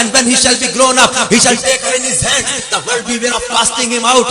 and when he shall be grown up he shall take her in his hand, the world beware of casting him out।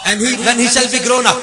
And when he shall be grown up,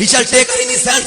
he shall take her in his hands,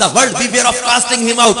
The world beware of casting him out।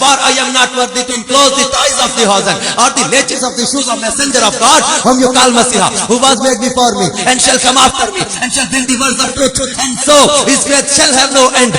For I am not worthy to enclose the ties of the hosen or the latches of the shoes of messenger of God whom you call Messiah, who was made before me and shall come after me and shall bring the words of truth, and so his faith shall have no end।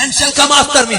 and shall come after me,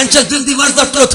and shall bring the words of truth,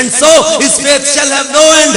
and so his faith shall have no end,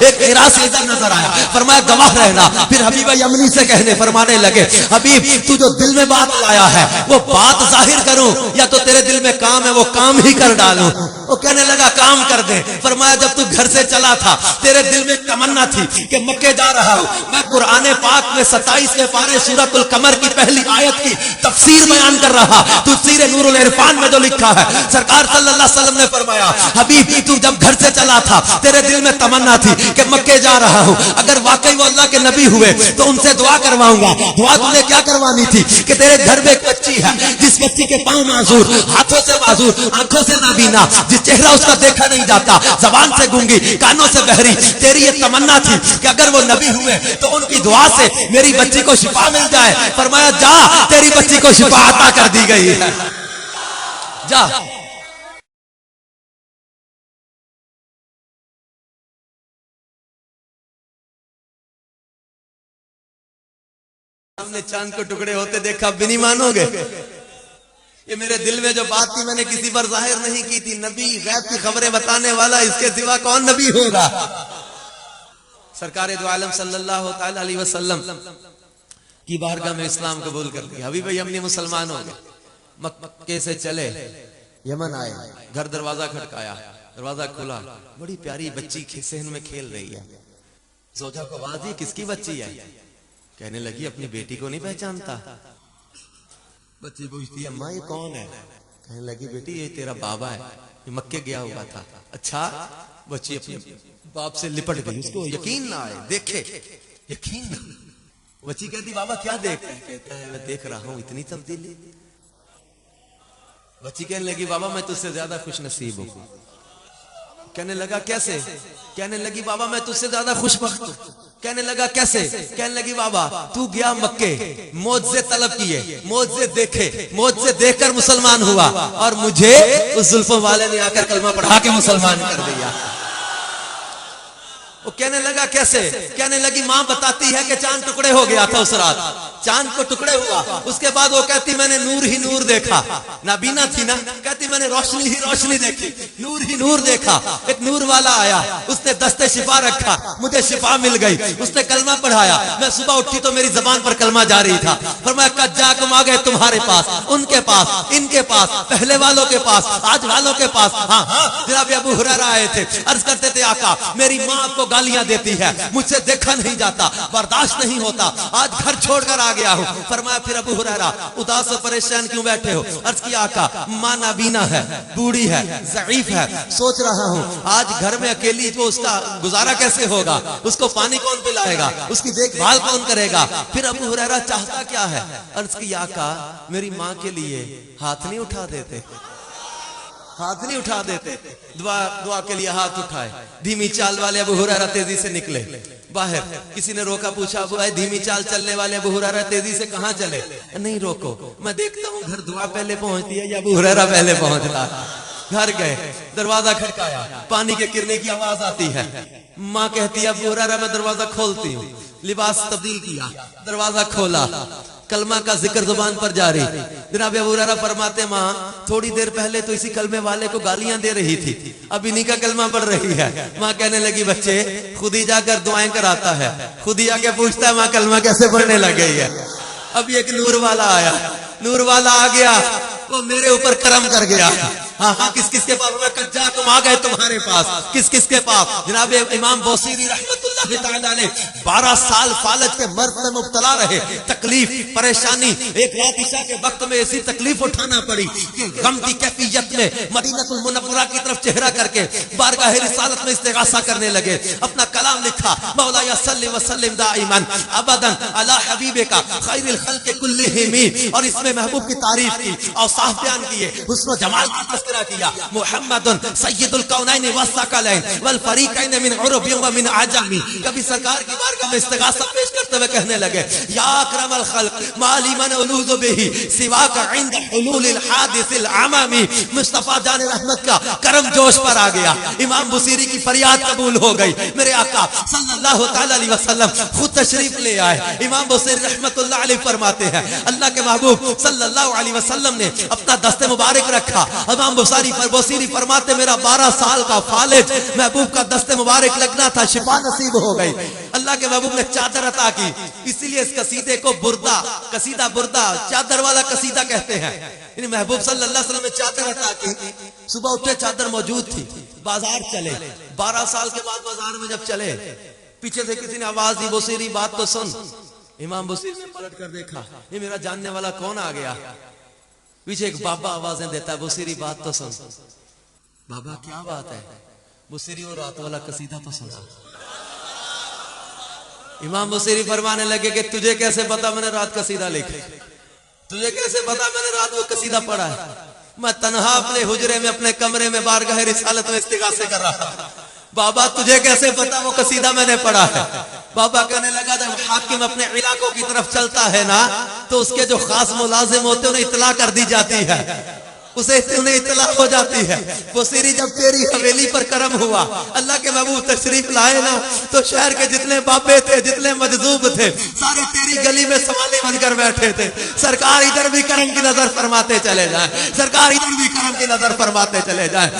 ایک قرا سے ادھر نظر آیا. فرمایا گواہ رہنا. پھر حبیب یمنی سے کہنے فرمانے لگے حبیب تو جو دل میں بات لایا ہے وہ بات ظاہر کروں یا تو تیرے دل میں کام ہے وہ کام ہی کر ڈالوں. وہ کہنے لگا کام کر دے. فرمایا جب تو گھر سے چلا تھا تیرے دل میں تمنا تھی کہ مکے جا رہا ہوں. میں قرآن پاک میں 27 پارے سورۃ القمر کی پہلی آیت کی تفسیر بیان کر رہا. تفسیر نور العرفان میں جو لکھا ہے سرکار صلی اللہ علیہ وسلم نے فرمایا حبیب تو جب گھر سے چلا تھا تیرے دل میں تمنا تھی کہ مکے جا رہا ہوں. اگر واقعی وہ اللہ کے نبی ہوئے تو ان سے دعا کرواؤں گا. دعا تم نے کیا کروانی تھی کہ تیرے گھر میں ایک بچی ہے جس بچی کے پاؤں معذور، ہاتھوں سے معذور، آنکھوں سے نابینا، جس چہرہ اس کا دیکھا نہیں جاتا، زبان سے گونگی، کانوں سے بہری. تیری یہ تمنا تھی کہ اگر وہ نبی ہوئے تو ان کی دعا سے میری بچی کو شفا مل جائے. فرمایا جا تیری بچی کو شفا عطا کر دی گئی ہے. جا. ہم نے چاند کو ٹکڑے ہوتے دیکھا بھی نہیں مانو گے. یہ میرے دل میں جو بات تھی میں نے کسی پر ظاہر نہیں کی تھی. نبی غیب کی خبریں بتانے والا اس کے سوا کون نبی ہوگا. سرکار دو عالم صلی اللہ تعالی علیہ وسلم کی بارگاہ میں اسلام قبول کر لیا. حبیب یمنی مسلمان ہو گئے. مکے سے چلے یمن آئے، گھر دروازہ کھٹکایا، دروازہ کھلا، بڑی پیاری بچی صحن میں کھیل رہی ہے. زوجہ کو آواز دی کس کی بچی ہے؟ کہنے لگی اپنی بیٹی کو نہیں پہچانتا. بچی پوچھتی ہے اماں یہ کون ہے؟ کہنے لگی بیٹی یہ تیرا بابا ہے، یہ مکے گیا ہوا تھا. اچھا. بچی اپنے باپ سے لپٹ گئی. اس کو یقین نہ آئے، دیکھے یقین نہ. بچی کہتی بابا کیا دیکھ رہے؟ کہتا ہے میں دیکھ رہا ہوں اتنی تبدیلی. بچی کہنے لگی بابا میں تجھ سے زیادہ خوش نصیب ہوں. کہنے لگا کیسے؟ کہنے لگی بابا میں تجھ سے زیادہ خوش بخت ہوں. کہنے لگا کیسے؟ کہنے لگی بابا تو گیا مکے، معجزے طلب کیے، معجزے دیکھے، معجزے دیکھ کر مسلمان ہوا، اور مجھے اس زلفوں والے نے آ کر کلمہ پڑھا کے مسلمان کر دیا. وہ کہنے لگا کیسے؟ کہنے لگی ماں بتاتی ہے کہ چاند ٹکڑے ہو گیا تھا اس رات، چاند کو ٹکڑے ہوا. اس کے بعد وہ کہتی میں نے نور ہی نور دیکھا. نابینا تھی نا، کہتی میں نے روشنی ہی روشنی دیکھی، نور ہی نور دیکھا. ایک نور والا آیا، اس نے دستے شفا رکھا، مجھے شفا مل گئی. اس نے کلمہ پڑھایا، میں صبح اٹھی تو میری زبان پر کلمہ جاری تھا. فرمایا قد جاکم آ گئے تمہارے پاس، ان کے پاس، ان کے پاس، پہلے والوں کے پاس، آج والوں کے پاس. ہاں ہاں جناب ابو ہریرہ آئے تھے، عرض کرتے تھے آقا میری ماں آپ کو گالیاں دیتی ہے، مجھ سے دیکھا نہیں جاتا، برداشت نہیں ہوتا، آج گھر چھوڑ کر آ گیا ہوں. فرمایا پھر ابو ہریرہ اداس و پریشان کیوں بیٹھے ہو؟ عرض کیا آقا ماں نابینا ہے، بوڑھی ہے، ضعیف ہے، سوچ رہا ہوں آج گھر میں اکیلی تو اس کا گزارا کیسے ہوگا، اس کو پانی کون پلائے گا، اس کی دیکھ بھال کون کرے گا. پھر ابو ہریرہ چاہتا کیا ہے؟ عرض کیا آقا میری ماں کے لیے ہاتھ نہیں اٹھا دیتے، ہاتھ نہیں اٹھا دیتے. دعا کے لیے ہاتھ اٹھائے. دھیمی چال والے ابو ہریرہ تیزی سے نکلے باہر. کسی نے روکا، پوچھا ابو اے دھیمی چال چلنے والے ابو ہریرہ تیزی سے کہاں چلے؟ نہیں روکو، میں دیکھتا ہوں گھر دعا پہلے پہنچتی ہے یا ابو ہریرہ پہلے پہنچتا. گھر گئے، دروازہ کھٹکایا، پانی کے گرنے کی آواز آتی ہے. ماں کہتی ہے ابو ہریرہ میں دروازہ کھولتی ہوں. لباس تبدیل کیا، دروازہ کھولا، کلمہ کا ذکر زبان پر جاری. جناب ابو ہریرہ فرماتے ماں تھوڑی دیر پہلے تو اسی کلمے والے کو گالیاں دے رہی تھی، اب انہی کا کلمہ پڑھ رہی ہے. ماں کہنے لگی بچے خود ہی جا کر دعائیں کراتا ہے، خود ہی آ کے پوچھتا ہے ماں کلمہ کیسے پڑھنے لگ گئی ہے. اب ایک نور والا آیا، نور والا آ گیا، وہ میرے اوپر کرم کر گیا. ہاں ہاں کس کس کے پاس؟ میں کجا تم آ گئے تمہارے پاس. کس کس کے پاس؟ جناب امام بوصیری رحمت اللہ تعالی علیہ 12 سال فالج کے مرض میں مبتلا رہے، تکلیف پریشانی. ایک رات عشاء کے وقت میں ایسی تکلیف اٹھانا پڑی کہ غم کی کیفیت میں مدینہ المنورہ کی طرف چہرہ کر کے بارگاہ رسالت میں استغاثہ کرنے لگے. اپنا کلام لکھا مولا یا صلی وسلم دائما ابدا علی حبیبک خیر الخلق کلہم، اور اس میں محبوب کی تعریف کی، اوصاف بیان کیے، حسن و جمال کا تذکرہ کیا. محمد سید الکونین والثقلین والفریقین من عرب و من عجم. کبھی سرکار کی بارگاہ آدم استغاثہ پیش کرتے ہوئے کہنے لگے یا اکرم الخلق مالی من الوذ بہ سواک عند حلول الحادث العممی. مصطفیٰ جان رحمت کا کرم جوش پر آ گیا. امام بصیری کی فریاد قبول ہو گئی. میرے آقا صلی اللہ تعالی علیہ وسلم خود تشریف لے آئے. امام بصیری رحمت اللہ علیہ فرماتے ہیں اللہ کے محبوب صلی اللہ علیہ وسلم نے اپنا دست مبارک رکھا. امام بصیری فرماتے میرا 12 سال کا فالج محبوب کا دست مبارک لگنا تھا, شفا نصیب ہو گئی. اللہ کے محبوب نے چادر عطا کی. اسی لیے اس قصیدے کو بردہ, قصیدہ بردہ, چادر والا قصیدہ کہتے ہیں. یعنی محبوب صلی اللہ علیہ وسلم نے چادر عطا کی. صبح اٹھے چادر موجود تھی, بازار چلے. 12 سال کے بعد بازار میں جب چلے پیچھے سے کسی نے آواز دی بصیری بات تو سن. امام بصیری نے پلٹ کر دیکھا یہ میرا جاننے والا کون آ گیا. پیچھے ایک بابا آوازیں دیتا ہے بصیری بات تو سن. بابا کیا بات ہے؟ بصیری اور رات والا قصیدہ تو سنا. امام بصیری فرمانے لگے کہ تجھے کیسے پتا میں نے رات قصیدہ لکھا, تجھے کیسے پتا میں نے رات وہ قصیدہ پڑھا ہے؟ میں تنہا اپنے حجرے میں اپنے کمرے میں بارگاہ رسالت میں استغاثے کر رہا تھا. بابا تجھے کیسے پتا وہ قصیدہ میں نے پڑھا ہے؟ بابا کہنے لگا جب حاکم اپنے علاقوں کی طرف چلتا ہے نا تو اس کے جو خاص ملازم ہوتے ہیں انہیں اطلاع کر دی جاتی ہے, اسے انہیں اطلاع ہو جاتی ہے. بصیری جب تیری حویلی پر کرم ہوا, اللہ کے محبوب تشریف لائے نا تو شہر کے جتنے بابے تھے, جتنے مجذوب تھے, سارے تیری گلی میں سوالی بن کر بیٹھے تھے. سرکار ادھر بھی کرم کی نظر فرماتے چلے جائیں, سرکار ادھر بھی کرم کی نظر فرماتے چلے جائیں.